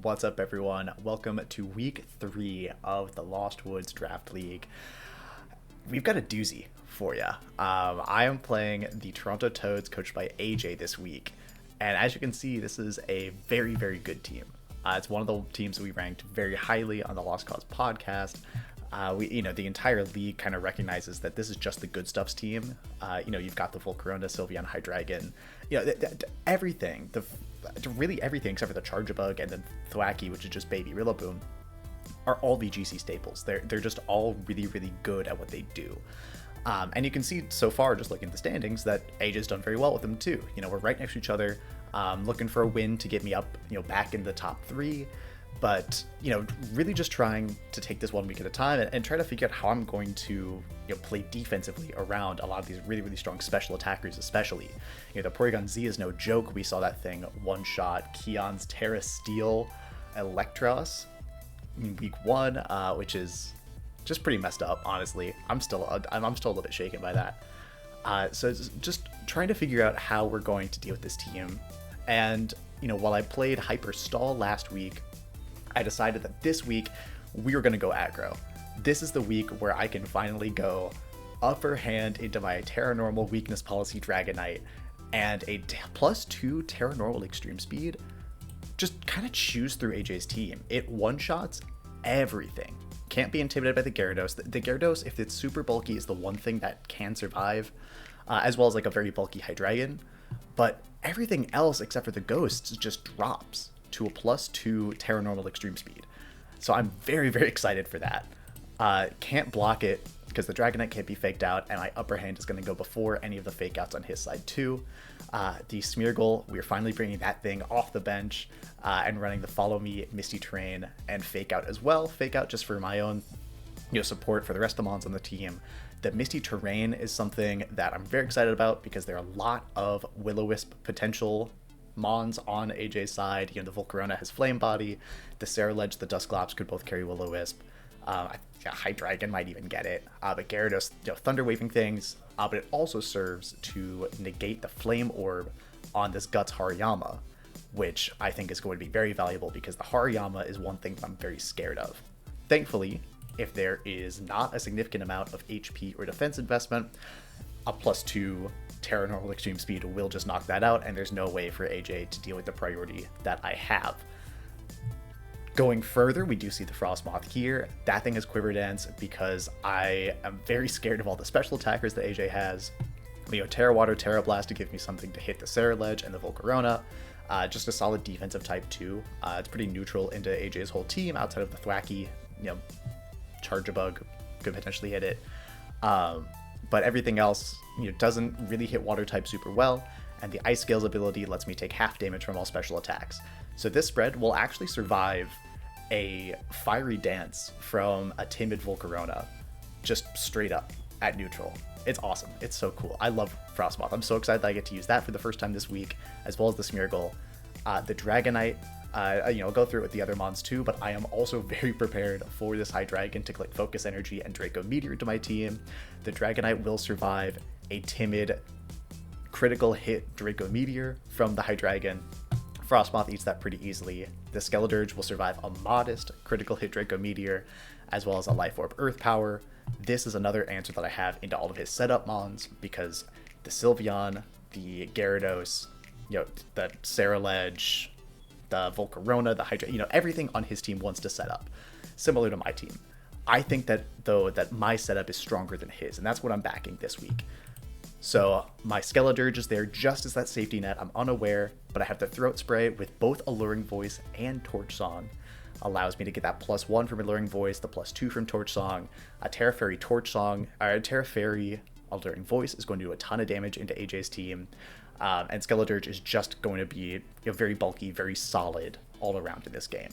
What's up, everyone? Welcome to week 3 of the Lost Woods Draft League. We've got a doozy for you. I am playing the Toronto Toeds, coached by AJay this week. And as you can see, this is a very, very good team. It's one of the teams that we ranked very highly on the Lost Cause podcast. The entire league kind of recognizes that this is just the good stuff's team. You've got the Volcarona, Sylveon, Hydreigon, everything. Really everything except for the Charjabug and then Thwackey, which is just Baby Rillaboom, are all VGC staples. They're just all really, really good at what they do. And you can see so far, just looking at the standings, that AJay's done very well with them too. We're right next to each other, looking for a win to get me up, back in the top 3. But, really just trying to take this 1 week at a time and try to figure out how I'm going to, play defensively around a lot of these really, really strong special attackers, especially. The Porygon Z is no joke. We saw that thing one-shot Keon's Terra Steel Electros in week 1, which is just pretty messed up, honestly. I'm still a little bit shaken by that. So it's just trying to figure out how we're going to deal with this team. And, while I played Hyper Stall last week, I decided that this week we were going to go aggro. This is the week where I can finally go upper hand into my Terra Normal weakness policy Dragonite and a +2 Terra Normal extreme speed. Just kind of choose through AJay's team. It one-shots everything. Can't be intimidated by the Gyarados. The Gyarados, if it's super bulky, is the one thing that can survive, as well as like a very bulky Hydreigon. But everything else except for the Ghosts just drops to a +2 Terra Normal extreme speed. So I'm very, very excited for that. Can't block it because the Dragonite can't be faked out, and my upper hand is going to go before any of the fake outs on his side too. The Smeargle, we're finally bringing that thing off the bench and running the Follow Me, Misty Terrain, and fake out as well. Fake out just for my own support for the rest of the mons on the team. The Misty Terrain is something that I'm very excited about because there are a lot of Will-O-Wisp potential mons on AJay's side. The Volcarona has Flame Body, the Ceruledge, the Dusclops could both carry Will-O-Wisp. Hydreigon might even get it, but Gyarados, Thunder Waving things, but it also serves to negate the Flame Orb on this Guts Hariyama, which I think is going to be very valuable because the Hariyama is one thing that I'm very scared of. Thankfully, if there is not a significant amount of HP or defense investment, a +2 Terra Normal Extreme Speed will just knock that out, and there's no way for AJay to deal with the priority that I have. Going further, we do see the Frostmoth here. That thing has Quiver Dance because I am very scared of all the special attackers that AJay has. Terra Water, Terra Blast to give me something to hit the Ceruledge and the Volcarona. Just a solid defensive type too. It's pretty neutral into AJay's whole team outside of the Thwackey. Charjabug could potentially hit it. But everything else, doesn't really hit water type super well, and the Ice Scales ability lets me take half damage from all special attacks. So this spread will actually survive a Fiery Dance from a timid Volcarona, just straight up at neutral. It's awesome. It's so cool. I love Frostmoth. I'm so excited that I get to use that for the first time this week, as well as the Smeargle. The Dragonite, I'll go through it with the other mons too, but I am also very prepared for this Hydreigon to click Focus Energy and Draco Meteor to my team. The Dragonite will survive a timid critical hit Draco Meteor from the Hydreigon. Frostmoth eats that pretty easily. The Skeledirge will survive a modest critical hit Draco Meteor, as well as a Life Orb Earth Power. This is another answer that I have into all of his setup mons, because the Sylveon, the Gyarados, the Ceruledge, the Volcarona, the Hydra, everything on his team wants to set up, similar to my team. I think that, though, that my setup is stronger than his, and that's what I'm backing this week. So my Skeledirge is there just as that safety net. I'm unaware, but I have the Throat Spray with both Alluring Voice and Torch Song. Allows me to get that +1 from Alluring Voice, the +2 from Torch Song. A Terra Fairy Terra Fairy Alluring Voice is going to do a ton of damage into AJay's team. And Skeledirge is just going to be very bulky, very solid all around in this game.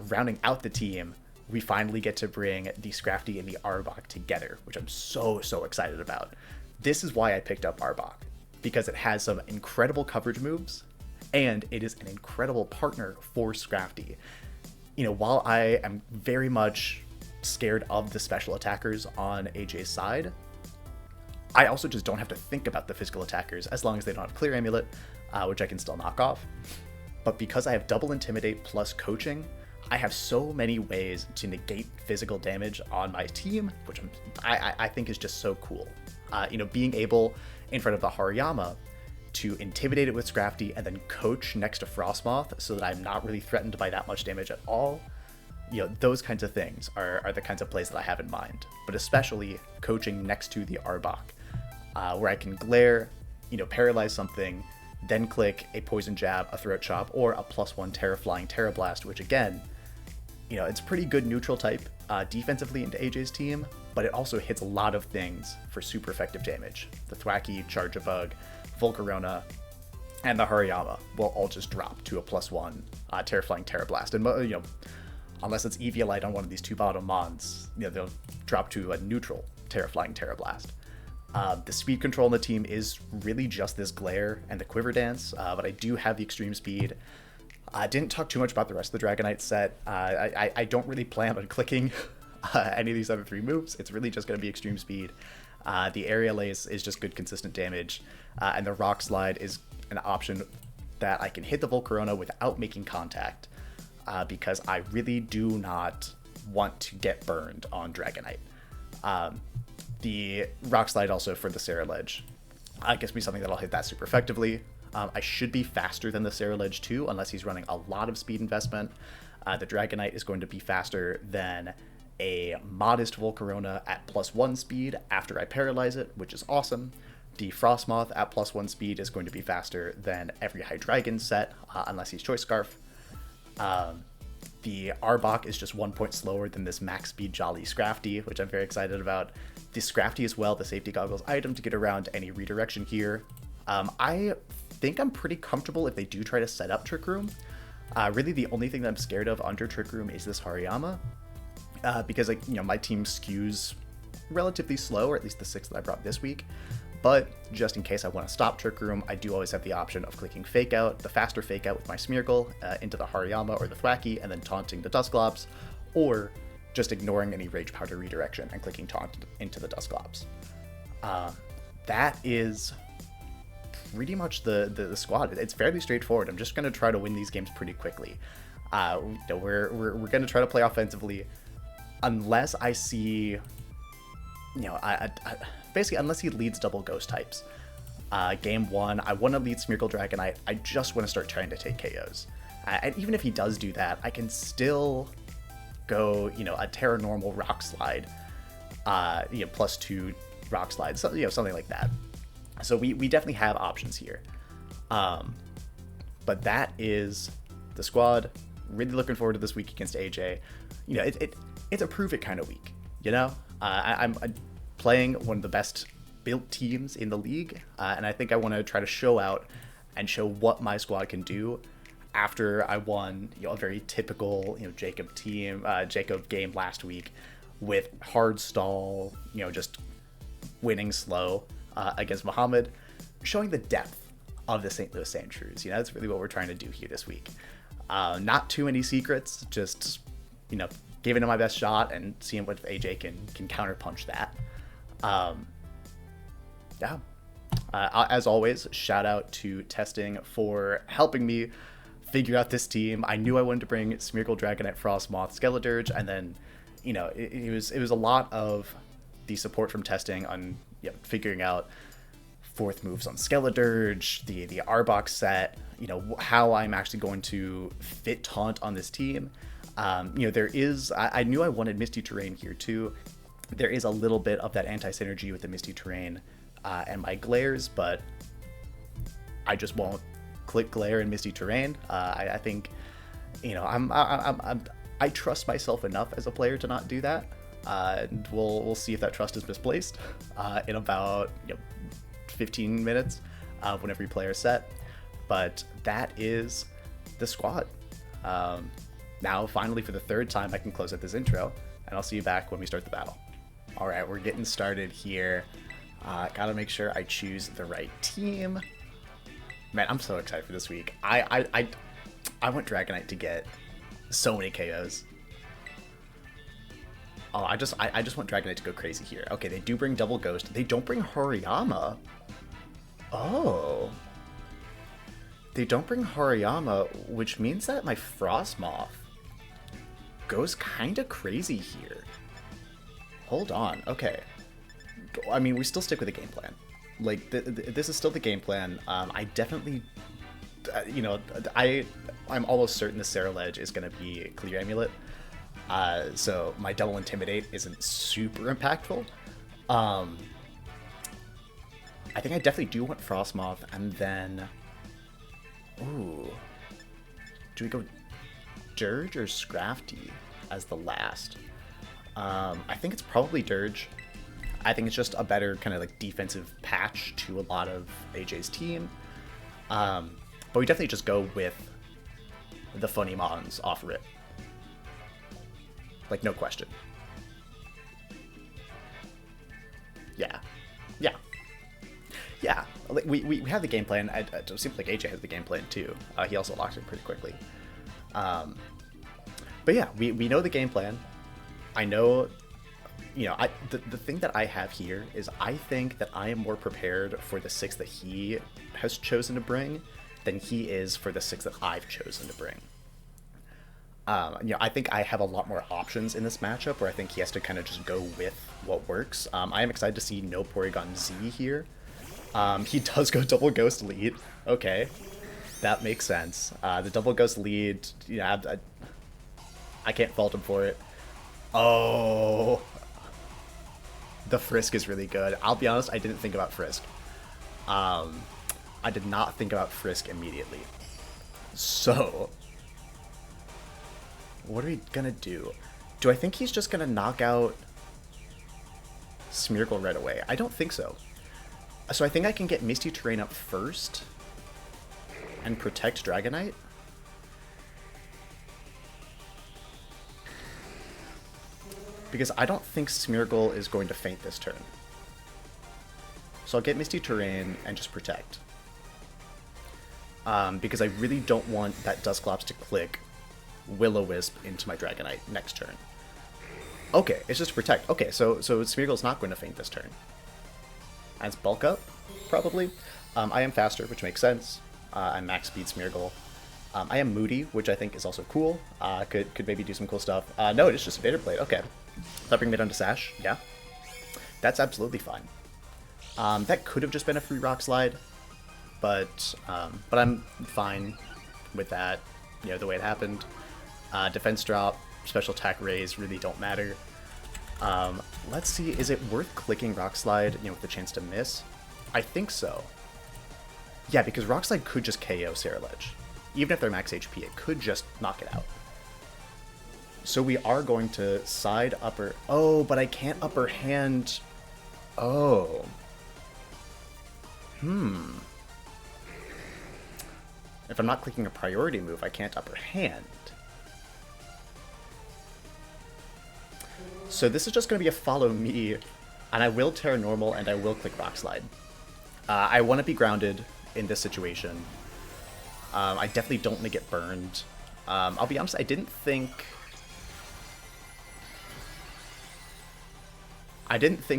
Rounding out the team, we finally get to bring the Scrafty and the Arbok together, which I'm so excited about. This is why I picked up Arbok, because it has some incredible coverage moves, and it is an incredible partner for Scrafty. While I am very much scared of the special attackers on AJay's side, I also just don't have to think about the physical attackers as long as they don't have Clear Amulet, which I can still knock off. but because I have double Intimidate plus Coaching, I have so many ways to negate physical damage on my team, which I think is just so cool. Being able, in front of the Hariyama, to intimidate it with Scrafty and then coach next to Frostmoth so that I'm not really threatened by that much damage at all. Those kinds of things are the kinds of plays that I have in mind, but especially coaching next to the Arbok, where I can glare, paralyze something, then click a Poison Jab, a Throat Chop, or a +1 Terra Flying Terra Blast, which again, it's pretty good neutral type defensively into AJ's team, but it also hits a lot of things for super effective damage. The Thwacky, Charge-a-Bug, Volcarona, and the Hariyama will all just drop to a +1 Terra Flying Terra Blast, and unless it's Eviolite on one of these two bottom mons, they'll drop to a neutral Terra Flying Terra Blast. The speed control on the team is really just this Glare and the Quiver Dance, but I do have the Extreme Speed. I didn't talk too much about the rest of the Dragonite set. I don't really plan on clicking any of these other 3 moves. It's really just going to be Extreme Speed. The Aerial Ace is just good consistent damage, and the Rock Slide is an option that I can hit the Volcarona without making contact, because I really do not want to get burned on Dragonite. The Rock Slide also for the Sarah Ledge gives me something that'll hit that super effectively. I should be faster than the Sarah Ledge too, unless he's running a lot of speed investment. The Dragonite is going to be faster than a modest Volcarona at +1 speed after I paralyze it, which is awesome. The Frostmoth at +1 speed is going to be faster than every Hydreigon set, unless he's Choice Scarf. The Arbok is just 1 point slower than this max speed Jolly Scrafty, which I'm very excited about. The Scrafty as well, the Safety Goggles item to get around any redirection here. I think I'm pretty comfortable if they do try to set up Trick Room. Really the only thing that I'm scared of under Trick Room is this Hariyama, because my team skews relatively slow, or at least the 6 that I brought this week. But just in case I want to stop Trick Room, I do always have the option of clicking Fake Out, the faster Fake Out with my Smeargle into the Hariyama or the Thwacky, and then taunting the Dusclops, or just ignoring any Rage Powder redirection and clicking Taunt into the Dusclops. That is pretty much the squad. It's fairly straightforward. I'm just going to try to win these games pretty quickly. We're going to try to play offensively, unless I see, basically, unless he leads double Ghost types. Game 1, I want to lead Smeargle Dragonite. I just want to start trying to take KOs. And even if he does do that, I can still go, a Terra Normal Rock Slide, +2 Rock Slide, so, something like that. So we definitely have options here. But that is the squad. Really looking forward to this week against AJay. It's a prove it kind of week, I'm playing one of the best built teams in the league, and I think I want to try to show out and show what my squad can do after I won a very typical Jacob game last week with hard stall, just winning slow against Muhammad, showing the depth of the St. Louis Sandshrews. That's really what we're trying to do here this week. Not too many secrets, just giving it my best shot and seeing what AJay can counterpunch that. As always, shout out to Testing for helping me figure out this team. I knew I wanted to bring Smeargle, Dragonite, Frostmoth, Skeledirge, and then it was a lot of the support from Testing on figuring out fourth moves on Skeledirge, the Arbok set, how I'm actually going to fit Taunt on this team. There is, I knew I wanted Misty Terrain here too. There is a little bit of that anti-synergy with the Misty Terrain and my Glares, but I just won't click Glare and Misty Terrain. I think, I trust myself enough as a player to not do that. And we'll see if that trust is misplaced in about 15 minutes when every player is set. But that is the squad. Now, finally, for the 3rd time, I can close out this intro, and I'll see you back when we start the battle. All right, we're getting started here. Gotta make sure I choose the right team. Man, I'm so excited for this week. I want Dragonite to get so many KOs. Oh, I just want Dragonite to go crazy here. Okay, they do bring double Ghost. They don't bring Hariyama. Oh. They don't bring Hariyama, which means that my Frostmoth goes kind of crazy here. Hold on. Okay. I mean, we still stick with the game plan. Like, this is still the game plan. I definitely, you know, I'm almost certain the Ceruledge is going to be Clear Amulet. So my double Intimidate isn't super impactful. I think I definitely do want Frostmoth, and then... Ooh. Do we go Dirge or Scrafty as the last? I think it's probably Dirge. I think it's just a better kind of like defensive patch to a lot of AJ's team. But we definitely just go with the funny mons off rip. Like, no question. Yeah. Yeah. Yeah. Like, we have the game plan. It seems like AJay has the game plan too. He also locks it pretty quickly. But yeah, we know the game plan. I know, you know, the thing that I have here is I think that I am more prepared for the 6 that he has chosen to bring than he is for the 6 that I've chosen to bring. You know, I think I have a lot more options in this matchup where I think he has to kind of just go with what works. I am excited to see no Porygon Z here. He does go double Ghost lead. Okay, that makes sense. The double Ghost lead, you know, I can't fault him for it. Oh, the Frisk is really good. I'll be honest, I didn't think about Frisk. I did not think about Frisk immediately. So, what are we gonna do? Do I think he's just gonna knock out Smeargle right away? I don't think so. So I think I can get Misty Terrain up first and protect Dragonite. Because I don't think Smeargle is going to faint this turn. So I'll get Misty Terrain and just protect. Because I really don't want that Dusclops to click Will-O-Wisp into my Dragonite next turn. Okay, it's just protect. Okay, so Smeargle's not going to faint this turn. And it's Bulk Up, probably. I am faster, which makes sense. I'm max speed Smeargle. I am Moody, which I think is also cool. Could maybe do some cool stuff. No, it's just Vader Blade. Okay. That bring me down to Sash. Yeah. That's absolutely fine. That could have just been a free Rock Slide, but I'm fine with that. You know, the way it happened. Defense drop, special attack raise really don't matter. Let's see, is it worth clicking Rock Slide, you know, with the chance to miss? I think so. Yeah, because Rock Slide could just KO Ceruledge. Even if they're max HP, it could just knock it out. So we are going to side upper... Oh, but I can't upper hand... Oh. If I'm not clicking a priority move, I can't upper hand. So this is just going to be a follow me, and I will Terra Normal, and I will click Rock Slide. I want to be grounded in this situation. I definitely don't want to get burned. I'll be honest, I didn't think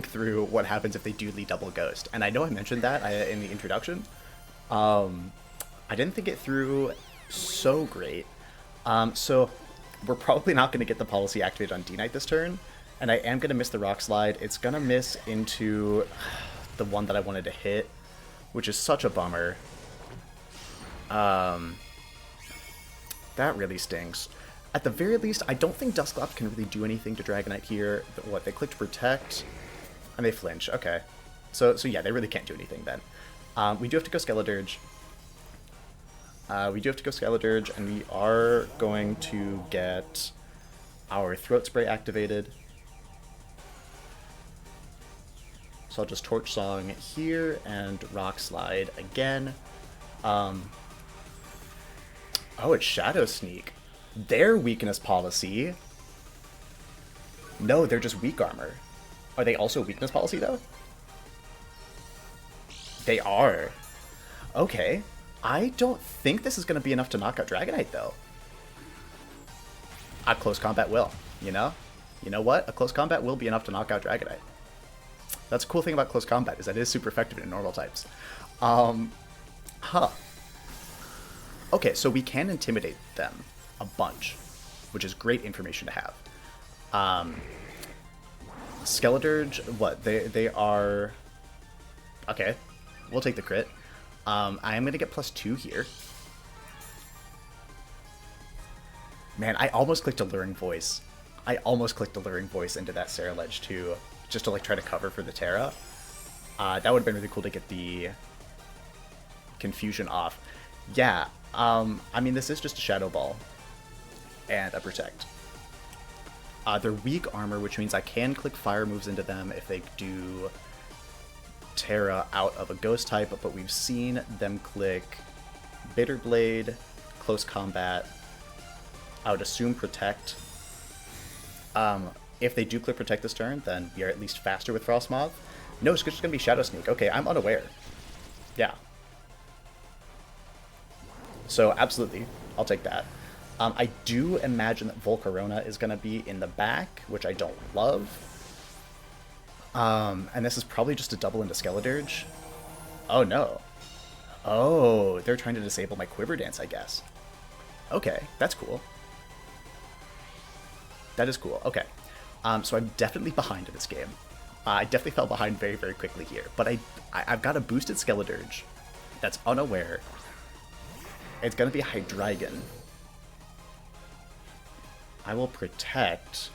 through what happens if they do lead double Ghost, and I know I mentioned that in the introduction. I didn't think it through so great. So we're probably not going to get the policy activated on D-Knight this turn, and I am going to miss the Rock Slide. It's going to miss into the one that I wanted to hit, which is such a bummer. That really stinks. At the very least, I don't think Dusclops can really do anything to Dragonite here. What, they clicked Protect, and they flinch. Okay. So yeah, they really can't do anything then. We do have to go Skeledirge. And we are going to get our Throat Spray activated. So I'll just Torch Song here and Rock Slide again. Oh, it's Shadow Sneak. Their weakness policy. No, they're just weak armor. Are they also weakness policy, though? They are. Okay. I don't think this is going to be enough to knock out Dragonite, though. A close combat will, you know? You know what? A close combat will be enough to knock out Dragonite. That's a cool thing about close combat, is that it is super effective in normal types. Huh. Okay, so we can intimidate them a bunch, which is great information to have. Skeledirge, what? They are... Okay, we'll take the crit. I am going to get +2 here. Man, I almost clicked Alluring Voice. I almost clicked Alluring Voice into that Sarah Ledge too, just to like try to cover for the Terra. That would have been really cool to get the confusion off. Yeah, I mean, this is just a Shadow Ball and a Protect. They're weak armor, which means I can click fire moves into them if they do Terra out of a ghost type, but we've seen them click Bitter Blade, Close Combat, I would assume Protect. If they do click Protect this turn, then we are at least faster with Frostmoth. No, it's just going to be Shadow Sneak. Okay, I'm unaware. Yeah. So, absolutely, I'll take that. I do imagine that Volcarona is going to be in the back, which I don't love. And this is probably just a double into Skeledirge. Oh, no. Oh, they're trying to disable my Quiver Dance, I guess. Okay, that's cool. That is cool. Okay. So I'm definitely behind in this game. I definitely fell behind very, very quickly here. But I've got a boosted Skeledirge that's unaware. It's going to be a Hydreigon. I will Protect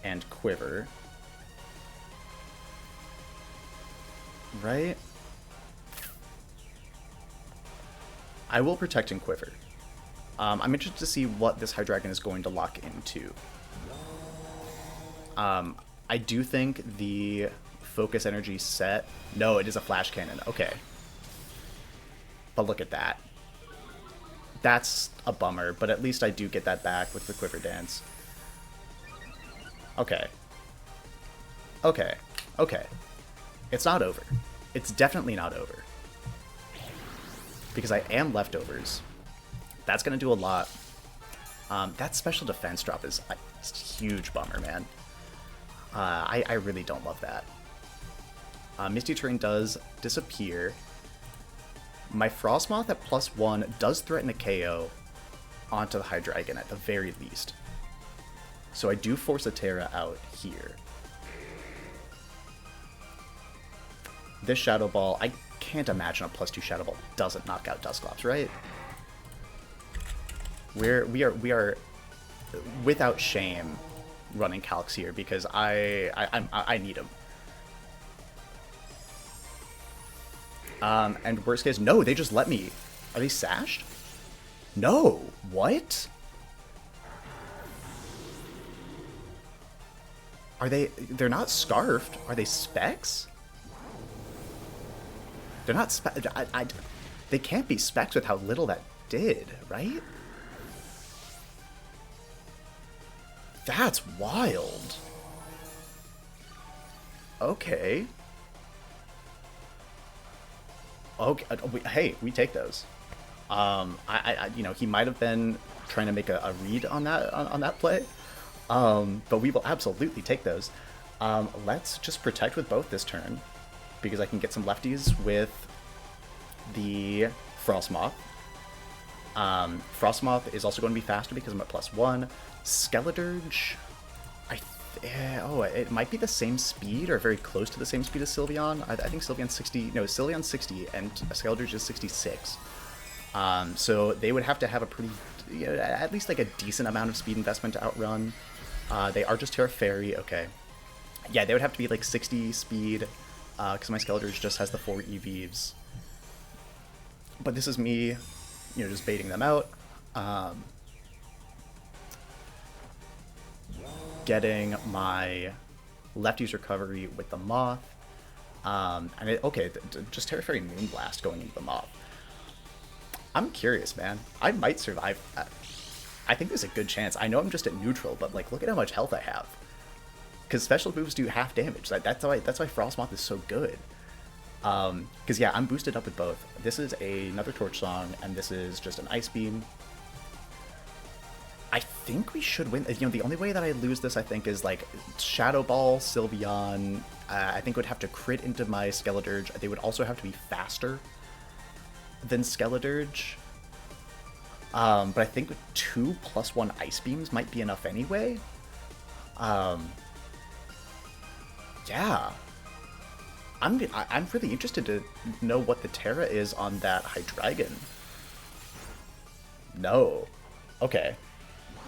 and Quiver. Right? I will Protect and Quiver. I'm interested to see what this Hydreigon is going to lock into. I do think the Focus Energy set... No, it is a Flash Cannon. Okay. But look at that. That's a bummer, but at least I do get that back with the Quiver Dance. Okay. Okay. Okay. It's not over. It's definitely not over. Because I am Leftovers. That's going to do a lot. That special defense drop is a huge bummer, man. I really don't love that. Misty Terrain does disappear. My Frostmoth at +1 does threaten a KO onto the Hydreigon at the very least. So I do force a Terra out here. This Shadow Ball, I can't imagine a +2 Shadow Ball doesn't knock out Dusclops, right? We are without shame running Calcs here because I need him. And worst case, no, they just let me. Are they sashed? No. What? Are they? They're not scarfed. Are they specs? They're not they can't be specs with how little that did, right? That's wild. Okay. Okay. Hey, we take those. You know, he might have been trying to make a read on that play. But we will absolutely take those. Let's just Protect with both this turn, because I can get some lefties with the Frostmoth. Frostmoth is also going to be faster because I'm at +1. Skeledirge, it might be the same speed or very close to the same speed as Sylveon. I think Sylveon's 60, no, Sylveon's 60 and Skeledirge is 66. So they would have to have a pretty, at least like a decent amount of speed investment to outrun. They are just Terra Fairy, okay. Yeah, they would have to be like 60 speed, because my Skeledirge just has the 4 EVs. But this is me, just baiting them out. Getting my lefties recovery with the Moth. Just Terra Fairy Moonblast going into the Moth. I'm curious, man. I might survive. I think there's a good chance. I know I'm just at neutral, but like, look at how much health I have. Because special moves do half damage. That's why Frostmoth is so good. Because yeah, I'm boosted up with both. This is another Torch Song, and this is just an Ice Beam. I think we should win. The only way that I lose this, I think, is like Shadow Ball, Sylveon. I think would have to crit into my Skeledirge. They would also have to be faster than Skeledirge. But I think 2+1 Ice Beams might be enough anyway. Yeah. I'm really interested to know what the Terra is on that Hydreigon. No. Okay.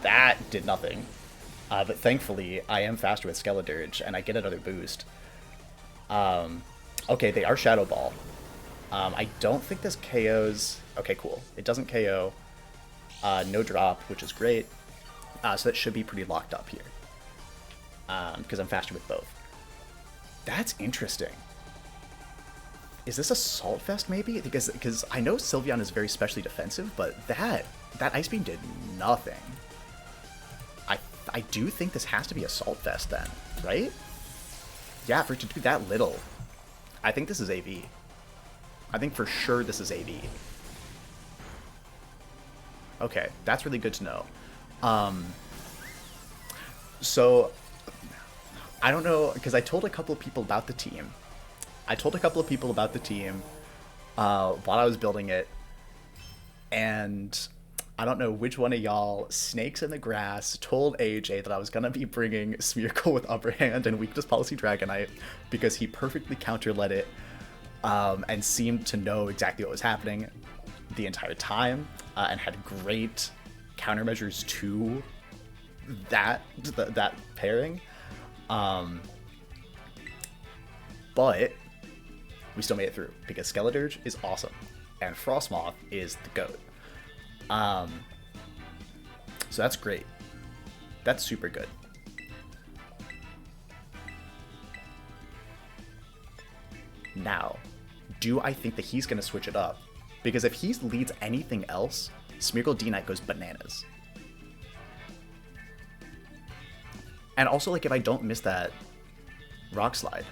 That did nothing. But thankfully, I am faster with Skeledirge, and I get another boost. Okay, they are Shadow Ball. I don't think this KOs... Okay, cool. It doesn't KO. No drop, which is great. So that should be pretty locked up here. Because I'm faster with both. That's interesting. Is this Assault Vest, maybe? Because I know Sylveon is very specially defensive, but that Ice Beam did nothing. I do think this has to be Assault Vest then, right? Yeah, for it to do that little. I think this is AV. I think for sure this is AV. Okay, that's really good to know. So, I don't know, because I told a couple of people about the team. While I was building it, and I don't know which one of y'all, Snakes in the Grass, told AJay that I was going to be bringing Smeargle with Upper Hand and Weakness Policy Dragonite because he perfectly counter-led it and seemed to know exactly what was happening the entire time and had great countermeasures to that pairing. But we still made it through because Skeledirge is awesome and Frostmoth is the GOAT. So that's great. That's super good. Now, do I think that he's going to switch it up? Because if he leads anything else, Smeargle D-Knight goes bananas. And also, like, if I don't miss that Rock Slide,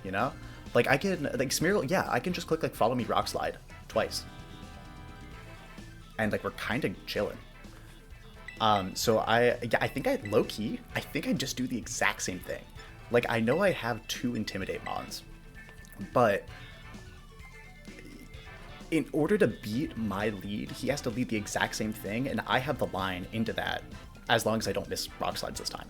you know? Like, I can, like, Smeargle, yeah, I can just click, like, Follow Me Rock Slide twice. And, like, we're kind of chilling. So I think I, low-key, I think I just do the exact same thing. Like, I know I have 2 Intimidate Mons, but in order to beat my lead, he has to lead the exact same thing, and I have the line into that, as long as I don't miss Rock Slides this time.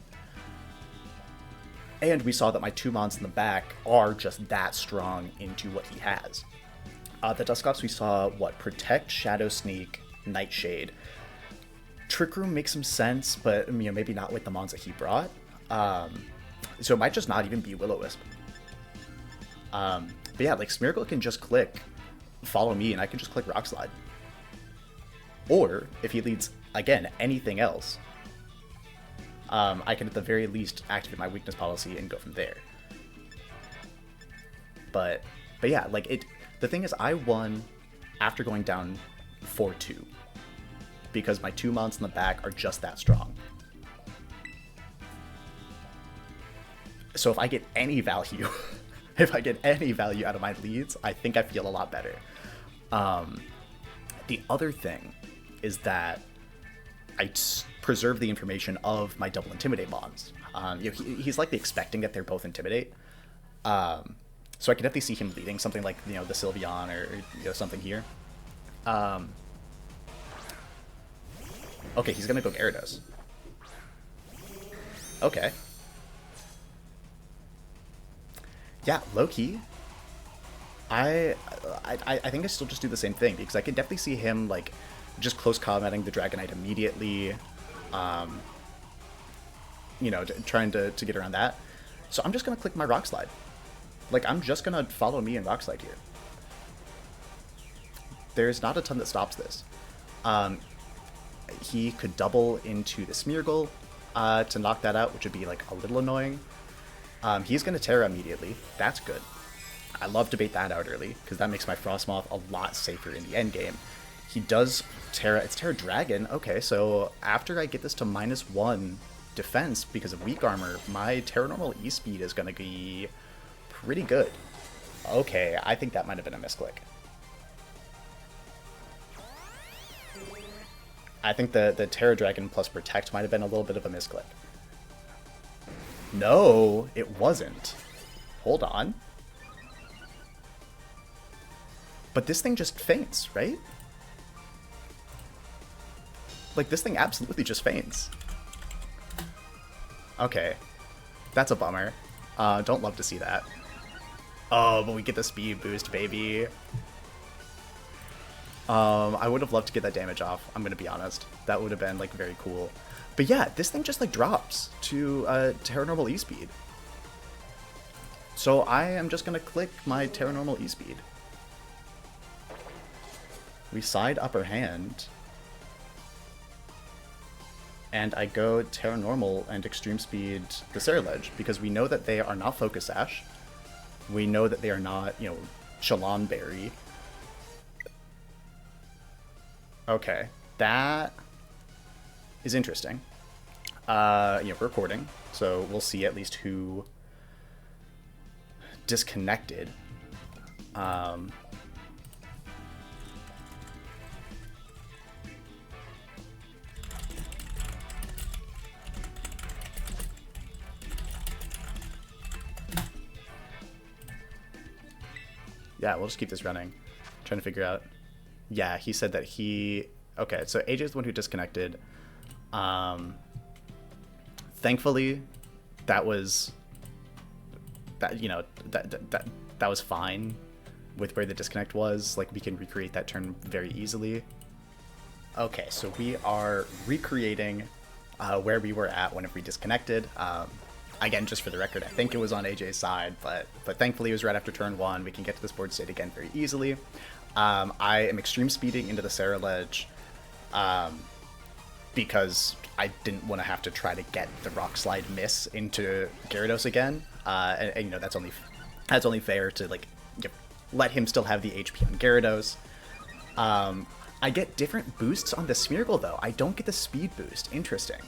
And we saw that my 2 Mons in the back are just that strong into what he has. The Dusclops we saw, what, Protect, Shadow Sneak, Nightshade. Trick Room makes some sense, but, you know, maybe not with the Mons that he brought. So it might just not even be Will-O-Wisp. But yeah, like, Smeargle can just click Follow Me, and I can just click Rock Slide. Or, if he leads, again, anything else, I can at the very least activate my Weakness Policy and go from there. But yeah, like, the thing is, I won after going down 4-2. Because my 2 Mons in the back are just that strong. So if I get any value, out of my leads, I think I feel a lot better. The other thing is that I preserve the information of my double Intimidate Mons. You know, he's likely expecting that they're both Intimidate. So I can definitely see him leading something like, you know, the Sylveon or you know, something here. Okay, he's gonna go Gyarados. Okay. Yeah, low-key, I think I still just do the same thing, because I can definitely see him, like, just close combating the Dragonite immediately, you know, trying to get around that. So I'm just going to click my Rock Slide. Like, I'm just going to Follow Me and Rock Slide here. There's not a ton that stops this. He could double into the Smeargle to knock that out, which would be, like, a little annoying. He's going to Terra immediately. That's good. I love to bait that out early, because that makes my Frostmoth a lot safer in the endgame. He does Terra. It's Terra Dragon. Okay, so after I get this to -1 defense because of weak armor, my Terra Normal E-Speed is going to be pretty good. Okay, I think that might have been a misclick. I think the Terra Dragon plus Protect might have been a little bit of a misclick. No, it wasn't. Hold on. But this thing just faints, right? Like, this thing absolutely just faints. Okay. That's a bummer. Don't love to see that. Oh, but we get the speed boost, baby. I would have loved to get that damage off, I'm gonna be honest. That would have been, like, very cool. But yeah, this thing just, like, drops to Terra Normal E-Speed. So I am just gonna click my Terra Normal E-Speed. We side upper hand. And I go Terra Normal and Extreme Speed the Ceruledge, because we know that they are not Focus Sash. We know that they are not, you know, Shalon Berry. Okay, that is interesting. You know, recording, so we'll see at least who disconnected. Yeah, we'll just keep this running. Trying to figure out. Yeah, he said that he... Okay, so AJ's the one who disconnected. Thankfully, that was... That, you know, that was fine with where the disconnect was. Like, we can recreate that turn very easily. Okay, so we are recreating where we were at whenever we disconnected. Again, just for the record, I think it was on AJ's side, but thankfully it was right after turn 1. We can get to this board state again very easily. I am extreme speeding into the Ceruledge because I didn't want to have to try to get the Rock Slide miss into Gyarados again. And you know, that's only fair to, like, you know, let him still have the HP on Gyarados. I get different boosts on the Smeargle though. I don't get the speed boost. Interesting.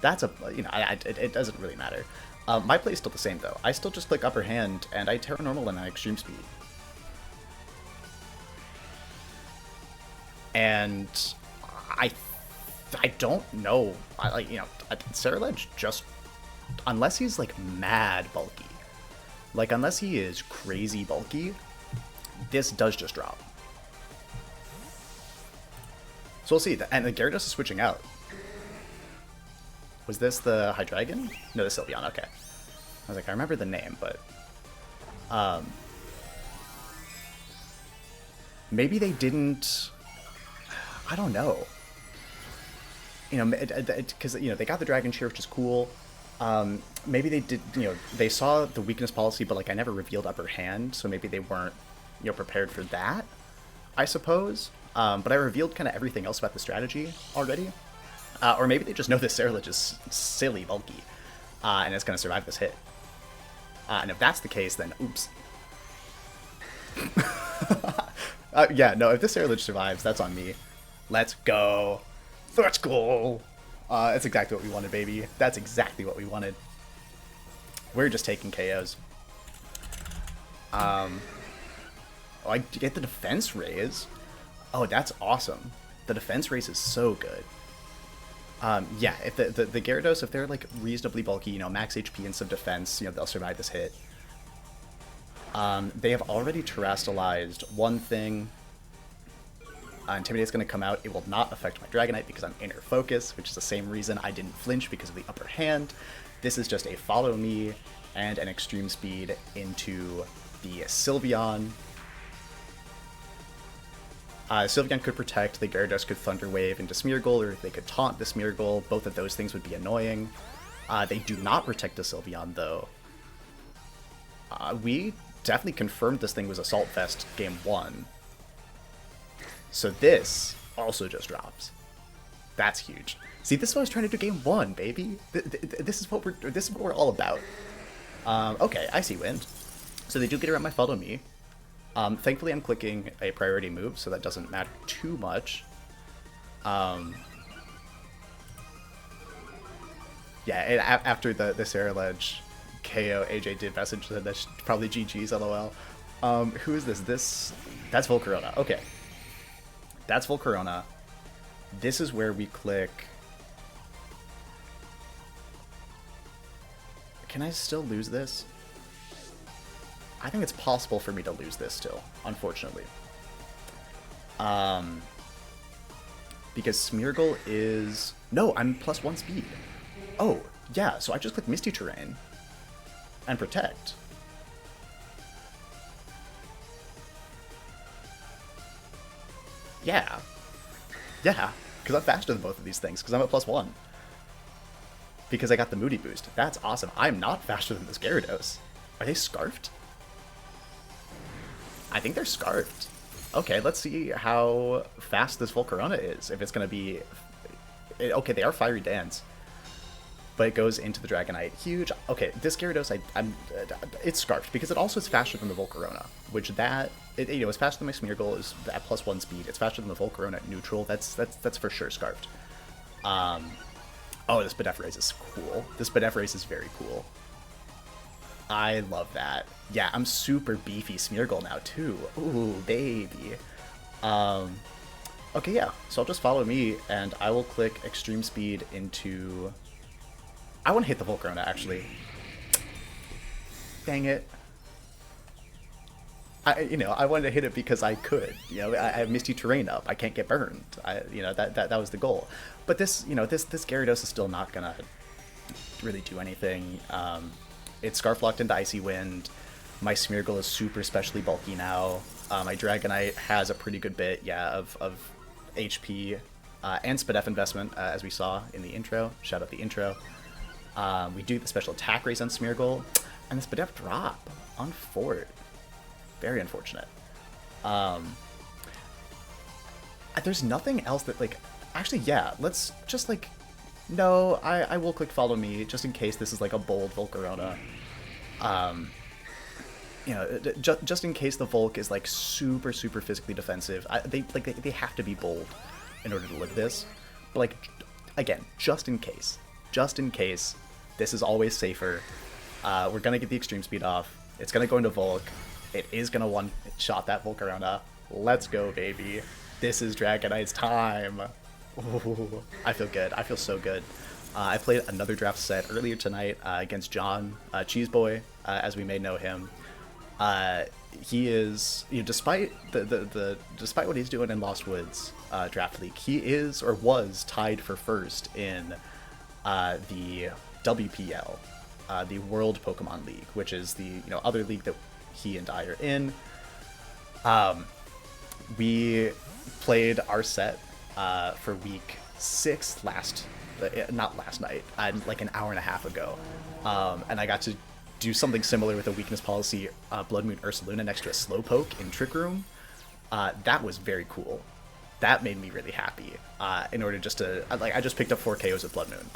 That's a, you know, it doesn't really matter. My play is still the same though. I still just click upper hand and I Terra Normal and I extreme speed. And I don't know. Like, you know, Ceruledge just, unless he's like mad bulky, like unless he is crazy bulky, this does just drop. So we'll see. And the Gyarados is switching out. Was this the Hydreigon? No, the Sylveon. Okay. I was like, I remember the name, but maybe they didn't. I don't know. You know, because you know they got the Dragon Cheer, which is cool. Maybe they did. You know, they saw the weakness policy, but like I never revealed upper hand, so maybe they weren't, you know, prepared for that. I suppose. But I revealed kind of everything else about the strategy already. Or maybe they just know this Ceruledge is silly bulky, and it's going to survive this hit. And if that's the case, then oops. Yeah, no, if this Ceruledge survives, that's on me. Let's go. Let's go. That's exactly what we wanted, baby. That's exactly what we wanted. We're just taking KOs. Oh, I get the defense raise. Oh, that's awesome. The defense raise is so good. Yeah, if the Gyarados, if they're like reasonably bulky, you know, max HP and some defense, you know, they'll survive this hit. They have already terrestrialized one thing. Intimidate's going to come out. It will not affect my Dragonite because I'm inner focus, which is the same reason I didn't flinch because of the upper hand. This is just a follow me and an extreme speed into the Sylveon. Sylveon could protect, the Gyarados could Thunder Wave into Smeargle, or they could taunt the Smeargle. Both of those things would be annoying. They do not protect the Sylveon, though. We definitely confirmed this thing was Assault Vest game 1. So this also just drops. That's huge. See, this is what I was trying to do game 1, baby. This is what we're all about. Okay, I see Wind. So they do get around my Follow Me. Thankfully, I'm clicking a priority move, so that doesn't matter too much. Yeah, after the Ceruledge KO, AJay did message that that's probably GG's, lol. Who is this? That's Volcarona. Okay. That's Volcarona. This is where we click... Can I still lose this? I think it's possible for me to lose this still, unfortunately. Because Smeargle is... No, I'm +1 speed. Oh, yeah, so I just click Misty Terrain and Protect. Yeah. Yeah, because I'm faster than both of these things, because I'm at +1. Because I got the Moody boost. That's awesome. I'm not faster than this Gyarados. Are they Scarfed? I think they're Scarfed. Okay, let's see how fast this Volcarona is. If it's going to be... Okay, they are Fiery Dance. But it goes into the Dragonite. Huge. Okay, this Gyarados, it's Scarfed, because it also is faster than the Volcarona. Which it's faster than my Smeargle, is at +1 speed. It's faster than the Volcarona at neutral. That's for sure Scarfed. Oh, this Beneferase is cool. This Beneferase is very cool. I love that. Yeah, I'm super beefy Smeargle now, too. Ooh, baby. Okay, yeah. So I'll just follow me, and I will click Extreme Speed into... I want to hit the Volcarona, actually. Dang it. I wanted to hit it because I could. I have Misty Terrain up. I can't get burned. That was the goal. But this Gyarados is still not gonna really do anything. It's Scarf Locked into Icy Wind. My Smeargle is super specially bulky now. My Dragonite has a pretty good bit, yeah, of HP and Spadef investment, as we saw in the intro. Shout out the intro. We do the special attack raise on Smeargle, and the Spadef drop on Fort. Very unfortunate. There's nothing else that, like... Actually, yeah, let's just, like... No, I will click Follow Me, just in case this is, like, a bold Volcarona. Just in case the Volk is, like, super, super physically defensive. They have to be bold in order to live this. But, like, again, just in case. Just in case. This is always safer. We're gonna get the Extreme Speed off. It's gonna go into Volk. It is gonna one-shot that Volcarona. Let's go, baby. This is Dragonite's time. Ooh, I feel good. I feel so good. I played another draft set earlier tonight against John Cheeseboy, as we may know him. He is, despite despite what he's doing in Lost Woods Draft League, he is or was tied for first in the WPL, the World Pokemon League, which is the other league that he and I are in. We played our set for week 6 not last night, like an hour and a half ago, and I got to do something similar with a weakness policy Blood Moon Ursaluna next to a Slowpoke in Trick Room. That was very cool. That made me really happy. In order just to, I just picked up 4 KOs with Blood Moon.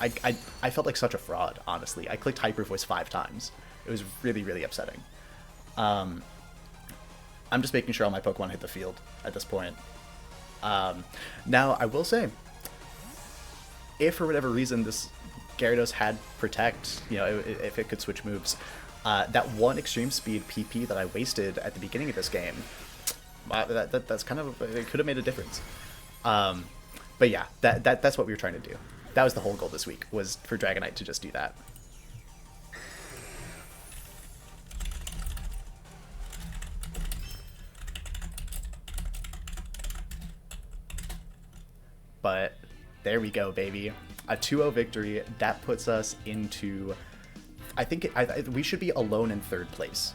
I felt like such a fraud, honestly. I clicked Hyper Voice 5 times. It was really, really upsetting. I'm just making sure all my Pokemon hit the field at this point. Now, I will say, if for whatever reason this Gyarados had Protect, if it could switch moves, that one Extreme Speed PP that I wasted at the beginning of this game, that's kind of, it could have made a difference. But yeah, that's what we were trying to do. That was the whole goal this week, was for Dragonite to just do that. But there we go, baby. A 2-0 victory. That puts us into... I think we should be alone in 3rd place.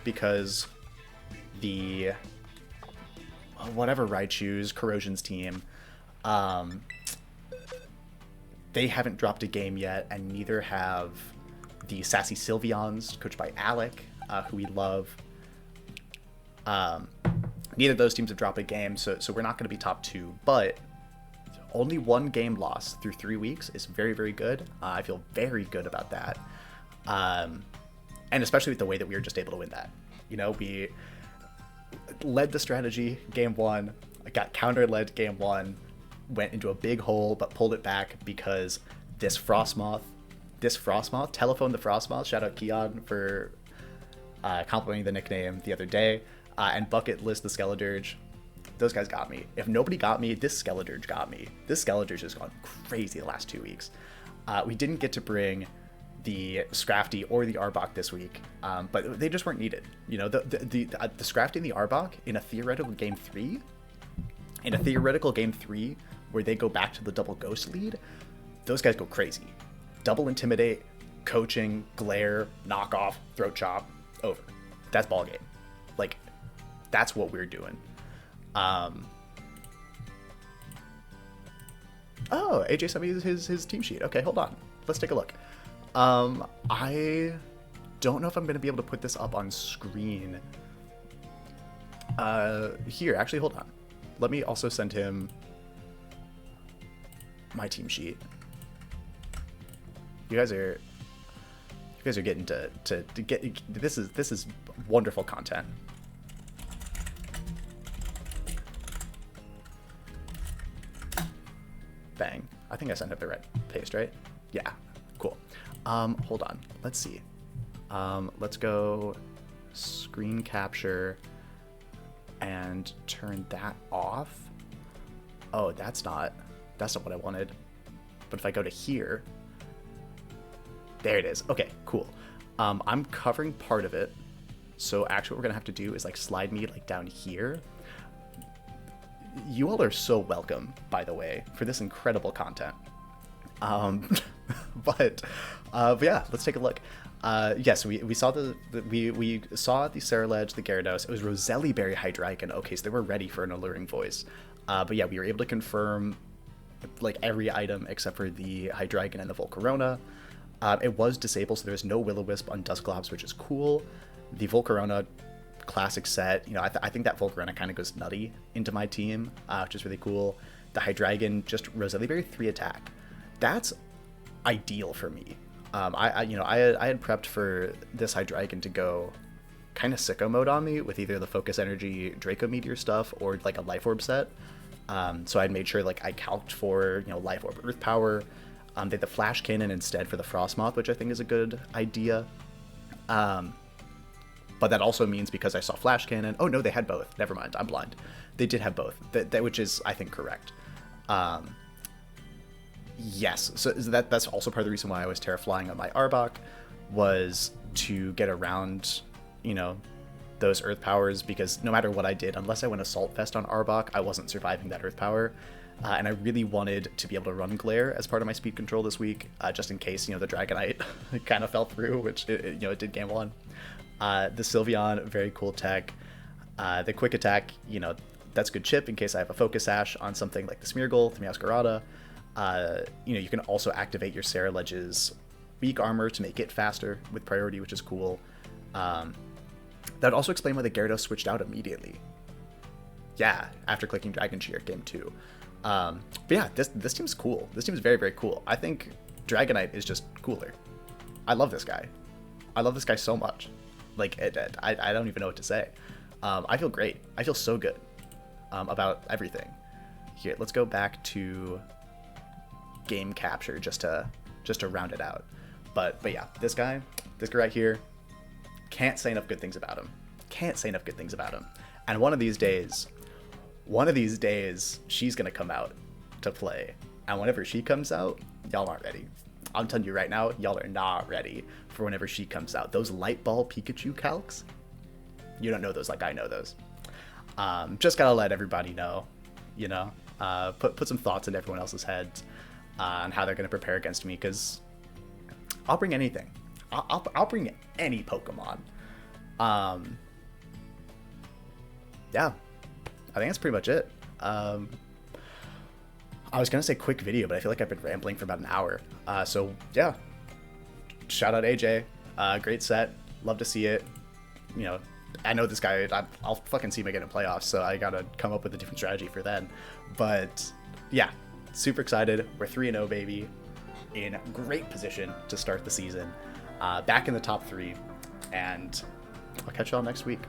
Because the... whatever Raichu's, Corrosion's team, they haven't dropped a game yet, and neither have the Sassy Sylveons, coached by Alec, who we love. Neither of those teams have dropped a game, so we're not going to be top 2, but... only 1 game loss through 3 weeks is very, very good. I feel very good about that. And especially with the way that we were just able to win that. We led the strategy game 1, got counter-led game 1, went into a big hole, but pulled it back because this Frostmoth, Telephone the Frostmoth, shout out Keon for complimenting the nickname the other day, and Bucket List the Skeledirge. Those guys got me. If nobody got me, this Skeledirge got me. This Skeledirge has gone crazy the last 2 weeks. We didn't get to bring the Scrafty or the Arbok this week, but they just weren't needed. You know, the Scrafty and the Arbok in a theoretical game 3, where they go back to the double ghost lead, those guys go crazy. Double intimidate, coaching, glare, knock off, throat chop, over. That's ball game. Like, that's what we're doing. Oh, AJay sent me his team sheet. Okay, hold on. Let's take a look. I don't know if I'm going to be able to put this up on screen. Here, actually, hold on. Let me also send him my team sheet. You guys are getting to get this is wonderful content. Bang. I think I sent up the right paste, right? Yeah. Cool. Hold on. Let's see. Let's go screen capture and turn that off. Oh, that's not what I wanted. But if I go to here, there it is. Okay, cool. I'm covering part of it. So actually what we're gonna have to do is like slide me like down here. You all are so welcome, by the way, for this incredible content. But yeah, let's take a look. Yes, we saw we saw the Ceruledge, the Gyarados. It was Roselli Berry Hydreigon. Okay, so they were ready for an alluring voice. But yeah, we were able to confirm like every item except for the Hydreigon and the Volcarona. It was disabled, so there's no Will-O-Wisp on Dusclops, which is cool. The Volcarona classic set, you know, I think that Volcarona kind of goes nutty into my team, which is really cool. The Hydreigon, just Roselli Berry 3 attack. That's ideal for me. I had prepped for this Hydreigon to go kind of sicko mode on me with either the Focus Energy Draco Meteor stuff or like a Life Orb set. So I'd made sure like I calced for, you know, Life Orb Earth Power. They had the Flash Cannon instead for the Frostmoth, which I think is a good idea. But that also means because I saw Flash Cannon... Oh, no, they had both. Never mind. I'm blind. They did have both, which is, I think, correct. Yes, so that's also part of the reason why I was Terraflying on my Arbok, was to get around, you know, those Earth Powers, because no matter what I did, unless I went Assault Vest on Arbok, I wasn't surviving that Earth Power. And I really wanted to be able to run Glare as part of my speed control this week, just in case, you know, the Dragonite kind of fell through, which, it did game 1. The Sylveon, very cool tech. The Quick Attack, you know, that's good chip in case I have a Focus Sash on something like the Smeargle, the Meowscarada. You know, you can also activate your Ceruledge's weak armor to make it faster with priority, which is cool. That would also explain why the Gyarados switched out immediately. Yeah, after clicking Dragon Cheer game 2. But yeah, this team's cool. This team's very, very cool. I think Dragonite is just cooler. I love this guy. I love this guy so much. Like, I don't even know what to say. I feel great. I feel so good about everything. Here, let's go back to game capture just to round it out. But yeah, this guy right here, can't say enough good things about him. Can't say enough good things about him. And one of these days, she's gonna come out to play. And whenever she comes out, y'all aren't ready. I'm telling you right now, y'all are not ready for whenever she comes out. Those Light Ball Pikachu calcs, you don't know those like I know those. Just gotta let everybody know, you know, put some thoughts in everyone else's heads on how they're gonna prepare against me, because I'll bring anything. I'll bring any Pokemon. Yeah, I think that's pretty much it. I was gonna say quick video, but I feel like I've been rambling for about an hour. So yeah, shout out AJay. Great set. Love to see it. You know, I know this guy. I'll fucking see him again in playoffs, so I gotta come up with a different strategy for then. But yeah, super excited. We're 3-0, baby. In great position to start the season. Back in the top 3, and I'll catch y'all next week.